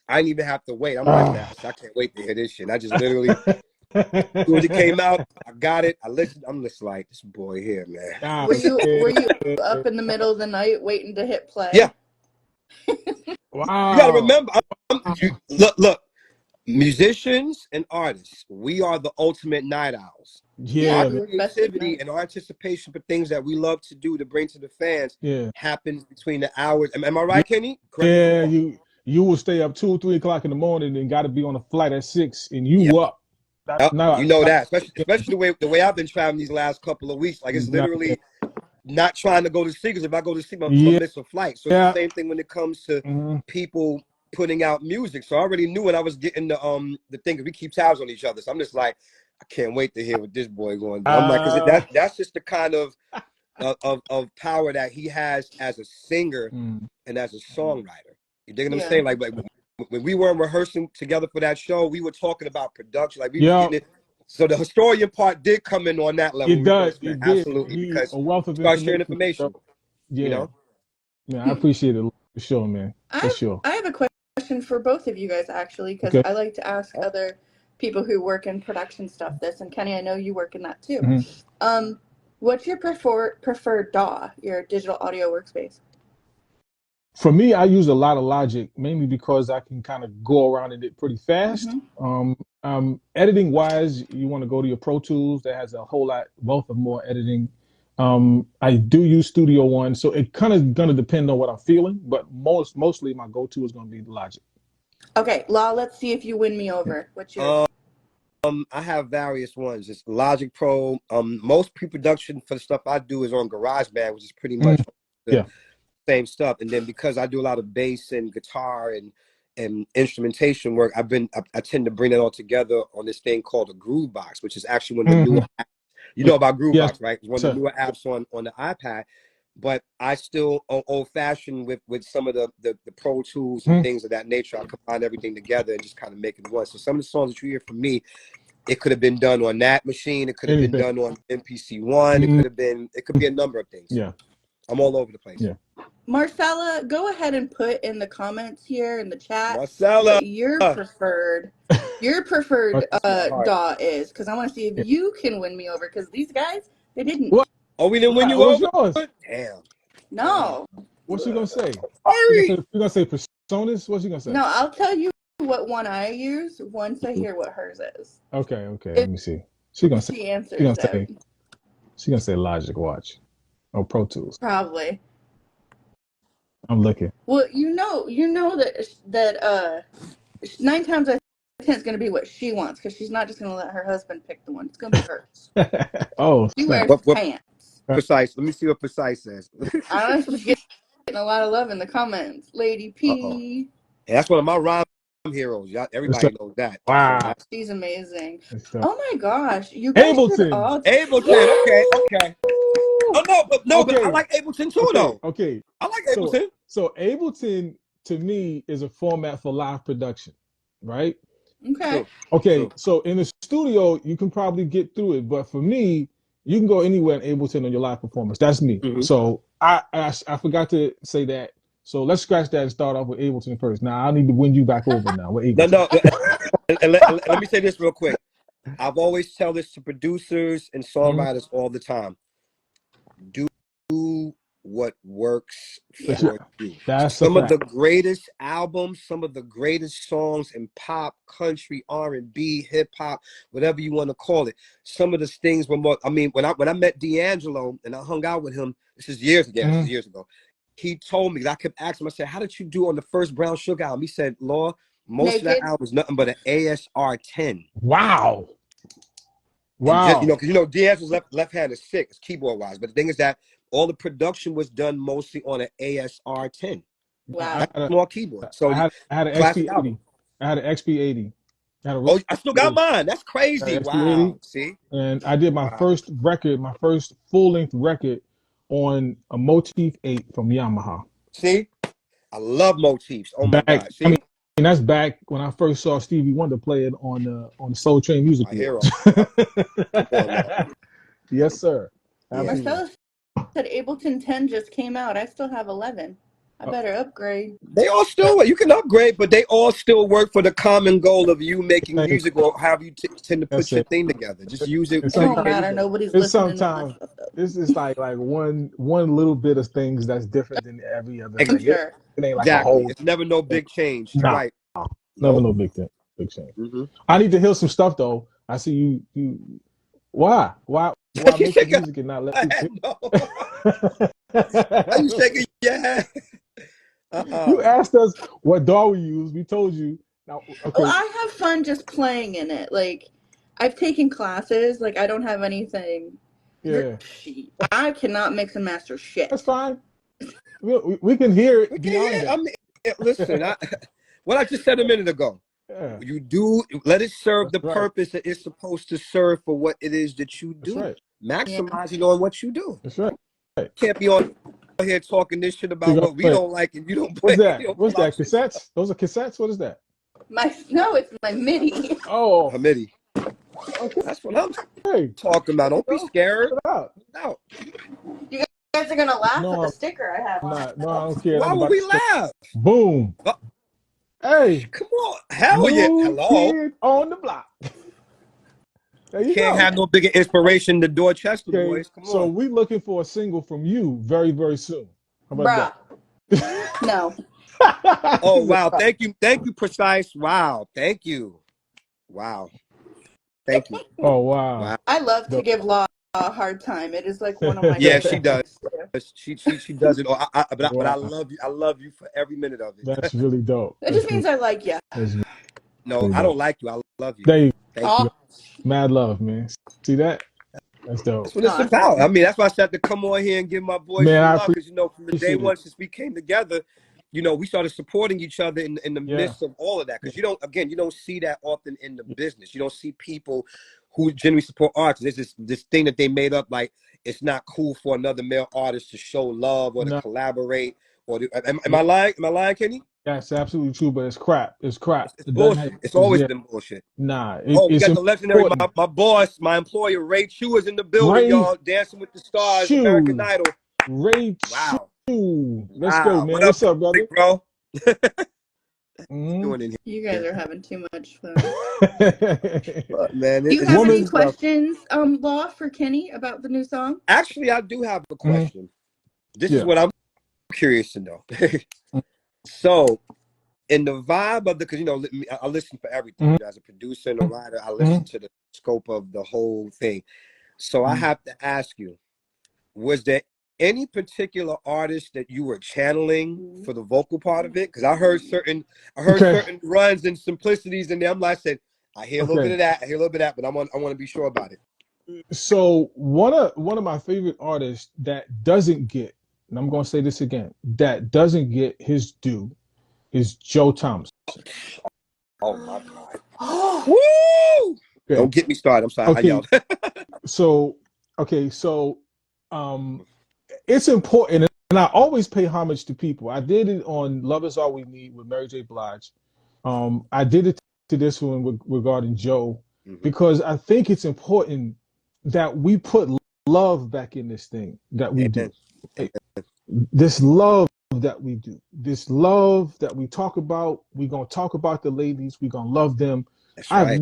I didn't even have to wait. I'm like, man, I can't wait to hear this shit. And I just literally, as soon as it came out, I got it. I listened. I'm just like, this boy here, man. Were you up in the middle of the night waiting to hit play? Yeah. Wow. You got to remember, look. Musicians and artists, we are the ultimate night owls. Yeah, our creativity and our anticipation for things that we love to do to bring to the fans happens between the hours. Am I right, Kenny? Correct you will stay up 2 or 3 o'clock in the morning and got to be on a flight at 6, and you up. You know that, especially the way I've been traveling these last couple of weeks. Like it's literally not trying to go to sleep, because if I go to sleep, I'm gonna miss a flight. So it's the same thing when it comes to people putting out music. So I already knew when I was getting the thing, because we keep tabs on each other. So I'm just like, I can't wait to hear what this boy going to do. I'm like, because that's just the kind of power that he has as a singer and as a songwriter. You dig what I'm saying? Like when we weren't rehearsing together for that show, we were talking about production, like we was getting it. So the historian part did come in on that level. It does. It did. Absolutely, He because a wealth of start sharing information. information. Yeah. You know. Yeah, I appreciate it for sure, man. For sure. I have a question for both of you guys, actually, because I like to ask other people who work in production stuff this, and Kenny, I know you work in that too. Mm-hmm. What's your preferred DAW, your digital audio workspace? For me, I use a lot of Logic, mainly because I can kind of go around in it pretty fast. Mm-hmm. Editing wise, you want to go to your Pro Tools that has a whole lot wealth of more editing. I do use Studio One, so it kind of gonna depend on what I'm feeling, but mostly my go-to is gonna be Logic. Okay, Law, let's see if you win me over. What's yours? I have various ones. It's Logic Pro. Most pre-production for the stuff I do is on GarageBand, which is pretty much the same stuff. And then because I do a lot of bass and guitar and instrumentation work, I tend to bring it all together on this thing called a Groove Box, which is actually one of the newer apps. You know about Groove Box, right? It's one of the newer apps on the iPad. But I still old-fashioned with some of the Pro Tools and things of that nature. I combine everything together and just kind of make it one. So some of the songs that you hear from me, it could have been done on that machine. It could have been done on MPC One. It could be a number of things. Yeah, I'm all over the place. Yeah. Marcella, go ahead and put in the comments here in the chat what your preferred DAW is, because I want to see if you can win me over, because these guys, they didn't. What? Oh, we didn't win you over? Yours? Damn. No. What's she gonna say? Sorry. You gonna say personas? What's she gonna say? No, I'll tell you what one I use once I hear what hers is. Okay. Let me see. She gonna say Logic. Watch. Oh, Pro Tools. Probably. I'm looking. Well, you know that 9 times out of 10 it's gonna be what she wants, because she's not just gonna let her husband pick the one. It's gonna be hers. She wears pants. Precise. Let me see what Precise says. I don't know if she's getting a lot of love in the comments. Lady P. Yeah, that's one of my rhyme heroes. Everybody knows that. Wow. She's amazing. Oh my gosh. You guys Ableton. Okay. Oh but I like Ableton too though. Okay. I like Ableton. So Ableton to me is a format for live production, right? Okay. True. So in the studio you can probably get through it, but for me, you can go anywhere in Ableton on your live performance. That's me. Mm-hmm. So I forgot to say that. So let's scratch that and start off with Ableton first. Now I need to win you back over now. With Ableton. No. Let me say this real quick. I've always tell this to producers and songwriters all the time. Do what works for you. Some of the greatest albums, some of the greatest songs in pop, country, R&B, hip hop, whatever you want to call it. Some of the things were more. I mean, when I met D'Angelo and I hung out with him, this is years ago. He told me, I kept asking him, I said, how did you do on the first Brown Sugar album? He said, Law, most of that album was nothing but an ASR 10. Wow. Just, because D'Angelo's left hand is sick, keyboard wise. But the thing is that all the production was done mostly on an ASR 10. Wow. Small keyboard. So I had an XP80. I had an XP80. I still got mine. That's crazy. Wow. See? And I did my first record, my first full-length record on a Motif 8 from Yamaha. See? I love Motifs. Oh my God. See? I mean, that's back when I first saw Stevie Wonder play it on the Soul Train Music. My hero. Yes, sir. Marcella said Ableton 10 just came out. I still have 11. I better upgrade. They all still, you can upgrade, but they all still work for the common goal of you making music or however you tend to put your thing together. Just use it. It don't matter. Nobody's listening. Sometimes this is like one little bit of things that's different than every other thing. Sure. It ain't like exactly. a whole. It's never no big change. Nah, right. Never no big change. Mm-hmm. I need to hear some stuff though. I see you. Why make music and not let people? Are you shaking your head? You asked us what DAW we use. We told you. Now, okay. Well, I have fun just playing in it. Like, I've taken classes. Like, I don't have anything. Yeah. I cannot mix and master shit. That's fine. We can hear it beyond that. Listen, what I just said a minute ago. Yeah. You do let it serve the purpose that it's supposed to serve for what it is that you do. That's right. Maximizing on what you do. That's right. Can't be on. here talking this shit You about gonna what we play? don't like and you don't What's play. that? You don't What's pull that? out your stuff. Cassettes? Those are cassettes. What is that? No, it's my MIDI. Oh, Hamidi. okay. That's what I'm Hey, talking about. there you Don't be go. scared. Put it out. Out. You guys are gonna laugh at No, the I'm sticker I have on it. not. No, I don't care Why nothing would about the we stick. laugh? Boom. Uh, Hey, Come on. Hell yeah. new Hello. kid on the block. There you Can't go. have no bigger inspiration than Dorchester Okay, boys. Come so on. we looking for a single from you very, very soon. How about Bruh. that? No. Oh wow. Thank you. Thank you, Precise. Wow. Thank you. Wow. Thank you. Oh wow. Wow. I love to Dope. give Law a hard time. It is like one of my Yeah, favorite she does. things to do. She does it. But I Wow, love you. I love you for every minute of it. that's really dope. It just means I like you. That's No, really I dope. don't like you. I love you. There you Thank you. Oh, go. Mad love, man. See that? That's That's dope. what no, it's that's about. I awesome. mean, that's why I said to come on here and give my boys Man, some I love because from the day appreciate it. one since we came together, we started supporting each other in the Yeah. midst of all of that. Yeah. Because you don't see that often in the business. You don't see people who genuinely support artists. There's this thing that they made up, like it's not cool for another male artist to show love or to No, collaborate. Am I lying? Am I lying, Kenny? that's absolutely true, but it's crap. It's crap. It's It doesn't have, bullshit. It's always yeah. been bullshit. Nah, Oh, we it's got the legendary, important. my boss, my employer, Ray Chu is in the building, Ray y'all. Dancing with the Stars, American Chu. Idol. Ray Wow. Chu. Let's go, Wow. man. What up, What's up, brother? big bro? Mm-hmm. Doing in You guys here. are having too much fun. Look, man, Do you it's have good any Woman. stuff. questions, Law, for Kenny about the new song? Actually, I do have a Mm-hmm. question. This is Yeah. what I'm curious to know. So, in the vibe of because I listen for everything. Mm-hmm. As a producer and a writer, I listen to the scope of the whole thing. So I have to ask you, was there any particular artist that you were channeling for the vocal part of it? Because I heard certain Okay. runs and simplicities in there. I said, I hear a little bit Okay. of that, I hear a little bit of that, but I want to be sure about it. So one of my favorite artists that doesn't get, and I'm gonna say this again, that doesn't get his due is Joe Thomas. Oh my God. Woo! Okay. Don't get me started. I'm sorry, I Okay. yelled. So okay, so it's important, and I always pay homage to people. I did it on Love Is All We Need with Mary J. Blige. I did it to this one regarding Joe because I think it's important that we put love back in this thing that we do. Amen. This love that we do, this love that we talk about. We're gonna talk about the ladies. We're gonna love them. That's right. I've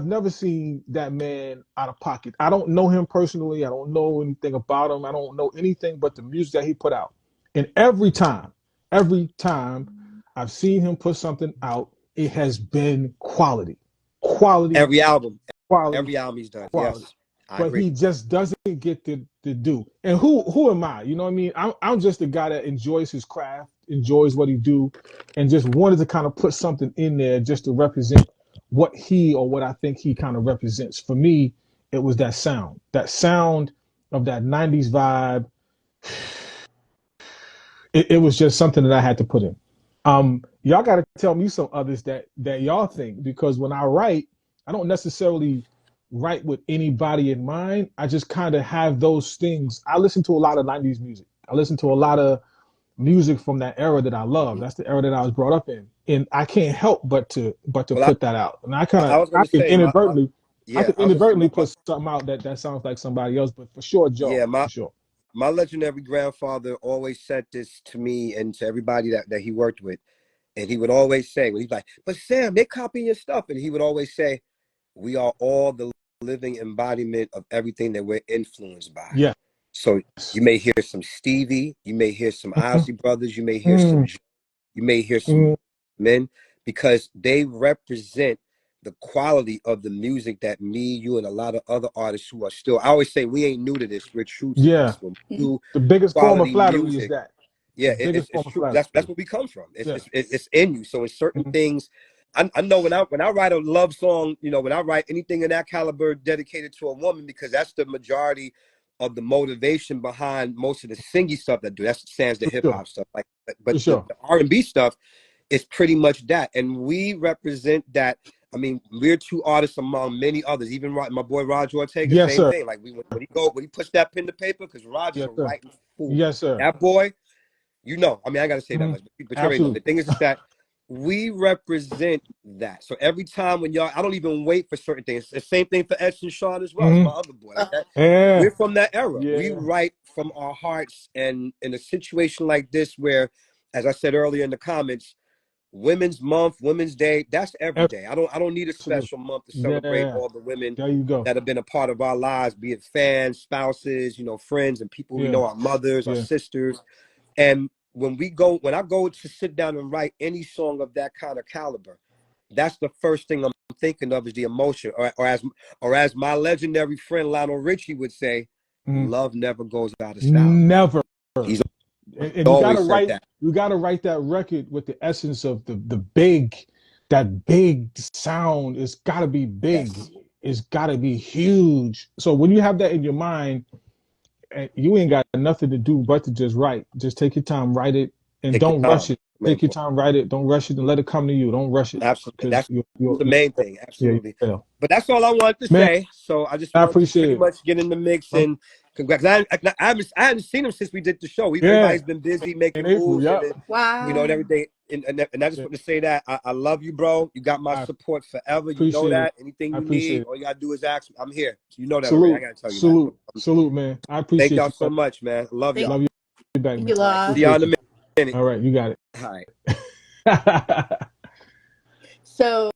never seen that man out of pocket. I don't know him personally. I don't know anything about him. I don't know anything but the music that he put out. And every time I've seen him put something out, it has been quality, quality, Every album quality, he's done. quality. Yes, I But agree. he just doesn't get the do. And who am I? You know what I mean? I'm just a guy that enjoys his craft, enjoys what he do, and just wanted to kind of put something in there just to represent what he or what I think he kind of represents. For me, it was that sound of that 90s vibe. It was just something that I had to put in. Y'all got to tell me some others that y'all think, because when I write, I don't necessarily write with anybody in mind. I just kind of have those things. I listen to a lot of 90s music. I listen to a lot of music from that era that I love. That's the era that I was brought up in, and I can't help but to Well, put that out. And I was I going to could say inadvertently put something out that sounds like somebody else, but for sure, Joe, for sure. My legendary grandfather always said this to me and to everybody that he worked with. And he would always say, when he's like, but Sam, they're copying your stuff. And he would always say, we are all the living embodiment of everything that we're influenced by. Yeah. So you may hear some Stevie, you may hear some Ozzy Brothers, you may hear you may hear some men, because they represent the quality of the music that me, you, and a lot of other artists who are still, I always say, we ain't new to this, we're true to this. We're new The biggest form of quality flattery music. is that. Yeah, Biggest it's form of true. flattery. That's where we come from. It's in you. So in certain things, I know when I write a love song, when I write anything in that caliber dedicated to a woman, because that's the majority of the motivation behind most of the singy stuff that do. That's sans the hip hop stuff. But the R&B stuff is pretty much that, and we represent that. I mean, we're two artists among many others. Even my boy Roger Ortega, Yes, same sir. thing. Like when he puts that pen to paper, because Roger's Yes, a sir. writing fool. Yes, sir. That boy, I mean, I gotta say that much, but you already know. Absolutely. The thing is that we represent that. So every time when y'all, I don't even wait for certain things. It's the same thing for Edson Sean as well. It's my other boy. Like that. Yeah. We're from that era. Yeah. We write from our hearts, and in a situation like this, where, as I said earlier in the comments, Women's Month, Women's Day, that's every day. I don't need a special month to celebrate all the women There you go. that have been a part of our lives, be it fans, spouses, friends, and people we know, our mothers, our sisters. And when I go to sit down and write any song of that kind of caliber, that's the first thing I'm thinking of is the emotion, or as my legendary friend Lionel Richie would say, love never goes out of style. Never. He's and you gotta write that. You gotta write that record with the essence of the big, that big sound. It's gotta be big. Yes. It's gotta be huge. So when you have that in your mind, you ain't got nothing to do but to just write. Just take your time, write it, and don't rush it. Take your time, write it. Don't rush it, and let it come to you. Don't rush it. Absolutely, that's the main thing. Absolutely. Yeah. But that's all I wanted to say. So I just wanted to pretty much get in the mix and congrats. I hadn't seen him since we did the show. Everybody's been busy making moves and and everything. And I just want to say that I love you, bro. You got my support forever. You know that. Anything you need, all you gotta do is ask me. I'm here. You know that already. I gotta tell you that. Salute, man. I appreciate Thank y'all so much, man. Love y'all. Love you back, man. See y'all in a minute. All right, you got it. All right. So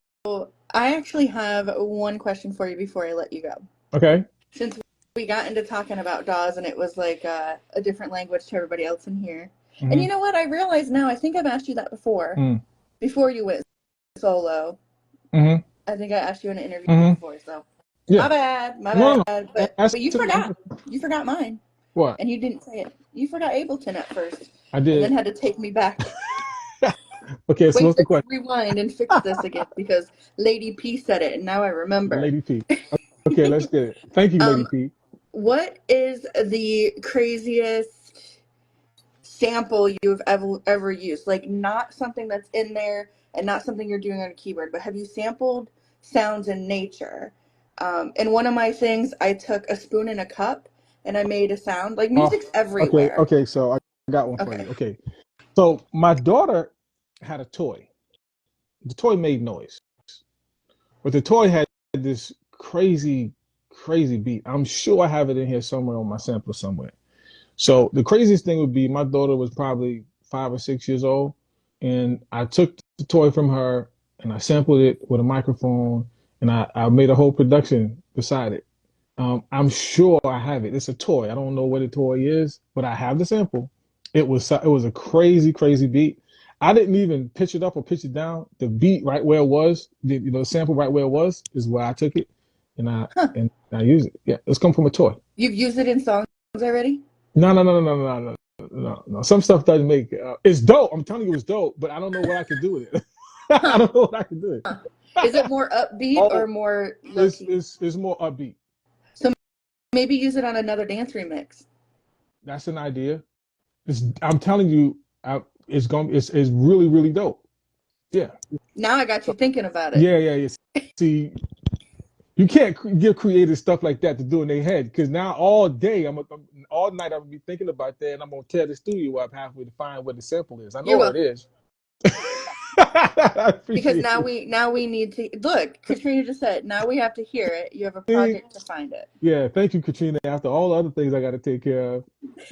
I actually have one question for you before I let you go. Okay. Since we got into talking about DAWs and it was like a different language to everybody else in here. Mm-hmm. And you know what? I realize now, I think I've asked you that before. Before you went solo. Mm-hmm. I think I asked you in an interview before, so my bad. But you forgot. You forgot mine. What? And you didn't say it. You forgot Ableton at first. I did. And then had to take me back. Okay, so what's the question? Rewind and fix this again because Lady P said it, and now I remember. Lady P. Okay, let's get it. Thank you, Lady P. What is the craziest sample you've ever used? Like, not something that's in there and not something you're doing on a keyboard, but have you sampled sounds in nature? And one of my things, I took a spoon and a cup and I made a sound. Like, music's everywhere. Okay, so I got one for you. Okay. So my daughter had a toy. The toy made noise. But the toy had this crazy beat. I'm sure I have it in here somewhere on my sampler somewhere. So the craziest thing would be my daughter was probably 5 or 6 years old, and I took the toy from her and I sampled it with a microphone, and I made a whole production beside it. I'm sure I have it. It's a toy. I don't know what a toy is, but I have the sample. It was a crazy beat. I didn't even pitch it up or pitch it down. The beat right where it was, the sample right where it was, is where I took it, and I use it. Yeah, it's come from a toy. You've used it in songs already? No. Some stuff doesn't make. It's dope. I'm telling you, it's dope. But I don't know what I can do with it. I don't know what I can do with it. Is it more upbeat or more? It's more upbeat. So maybe use it on another dance remix. That's an idea. I'm telling you, it's really dope. Yeah. Now I got you thinking about it. Yeah. See, you can't give creative stuff like that to do in their head, because now all day all night I'm gonna be thinking about that, and I'm gonna tear the studio up halfway to find what the sample is. I know what it is. Because now we need to look. Katrina just said, now we have to hear it. You have a project to find it. Yeah, thank you, Katrina. After all the other things I got to take care of,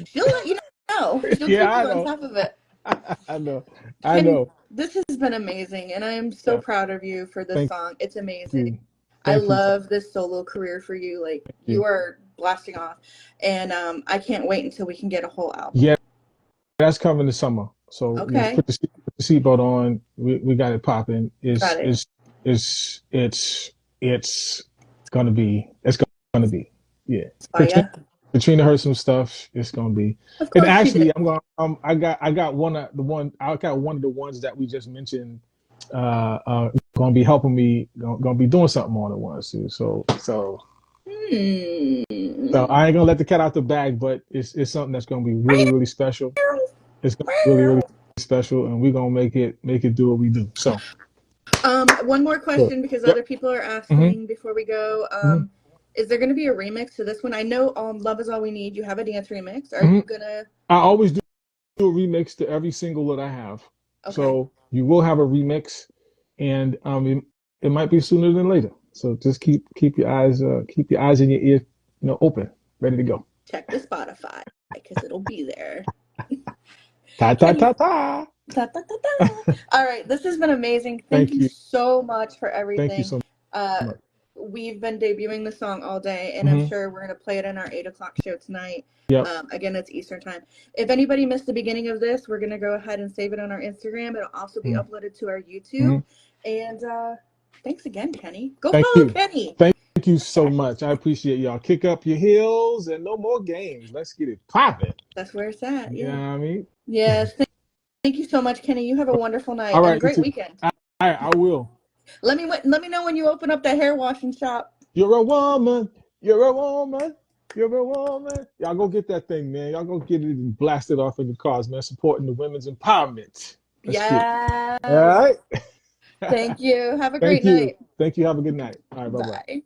she'll let you know. She'll keep you on top of it. I know. This has been amazing, and I am so proud of you for this song. It's amazing. I love this solo career for you. Like, you are blasting off, and I can't wait until we can get a whole album. Yeah, that's coming this summer. So put the seatbelt on. We got it popping. It's gonna be. Yeah. Katrina heard some stuff. It's gonna be. And actually, I'm going. I got one of the ones that we just mentioned. Gonna be helping me. Gonna be doing something on it once too. So I ain't gonna let the cat out the bag, but it's something that's gonna be really special. It's gonna be really special, and we're gonna make it do what we do. So One more question because other people are asking before we go. Is there going to be a remix to this one? I know Love Is All We Need, you have a dance remix. Are you going to? I always do a remix to every single that I have. Okay. So you will have a remix, and it might be sooner than later. So just keep your eyes and your ears open, ready to go. Check the Spotify because it'll be there. Ta ta ta ta. Ta, ta, ta, ta. All right, this has been amazing. Thank you so much for everything. Thank you so much. We've been debuting the song all day, and I'm sure we're going to play it in our 8 o'clock show tonight. Yep. Again, it's Eastern time. If anybody missed the beginning of this, we're going to go ahead and save it on our Instagram. It'll also be uploaded to our YouTube. And thanks again, Kenny. Go follow Kenny. Thank you so much. I appreciate y'all. Kick up your heels and no more games. Let's get it popping. That's where it's at. You know what I mean? Yes. Thank you so much, Kenny. You have a wonderful night and a great weekend. I will. Let me know when you open up that hair washing shop. You're a woman. You're a woman. You're a woman. Y'all go get that thing, man. Y'all go get it and blast it off in the cars, man. Supporting the women's empowerment. Yeah. All right. Thank you. Have a great night. Thank you. Have a good night. All right. Bye-bye. Bye.